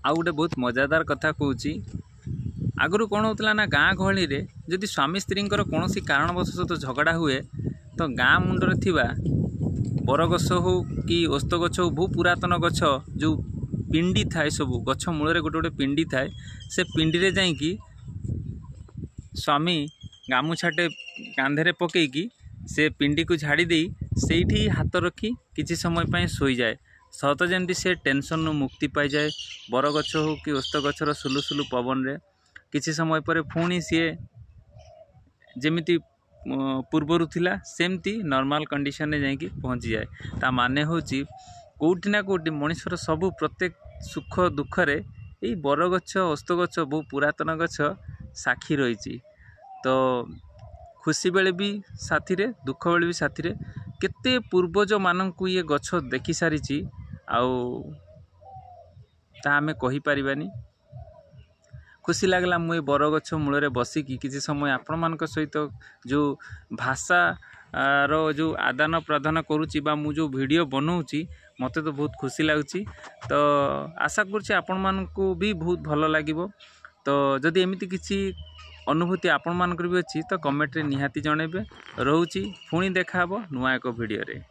आउ गोटे बहुत मजादार कथा कहूँ आगु कौन होता ना गाँ गहली रे जदि स्वामी स्त्री कौन कारणवश झगड़ा हुए तो गाँ मुंडरे थिबा बरगछ हो कि ओस्त गछ हो बहु पुरातन गछ जो पिंडी थाए सब गछ मूल गोटे गोटे पिंडी थाए से पिंडी रे जाइकी स्वामी गामुछाटे कांधे पकईकी से पिंडी को झाड़ी दे से हाथ रखी किसी समय पर शोई जाए सहत जमी से टेंशन मुक्ति पाई जाए बरगछ हो कि ओस्त गछर सुलु सुलु पवन रे किसी समय पर पुणी सी जमिति पूर्वर थिला सेमती नॉर्मल कंडीशन में जाइकी पहुँची जाए ता माने होची कोठी ना कोठी मनुष्यर सबू प्रत्येक सुख दुख रे यही बरगछ ओस्त गछ बहु पुरातन गछ साक्षी रही तो खुशी बेले भी साथी रे दुख बेले भी साथी रे केते पूर्वज माननकु ये गछ देखि सारिची आउ ता आमे कहि परिबानी खुशी लागला मुझे बरगछ मूल बसिकी किसी समय आपण मान सहित जो भाषा रो जो आदान प्रदान करुच्ची बा मु जो वीडियो बनाऊँगी मते तो बहुत खुशी लगुच तो आशा करुच्ची आपण मानकु भी बहुत भल लागिबो तो जदि एमिति किसी अनुभूति आपण मानकर भी अच्छी तो कमेंट रे निहाती जणेबे रोची पुणी देखा नुआ एक वीडियो रे।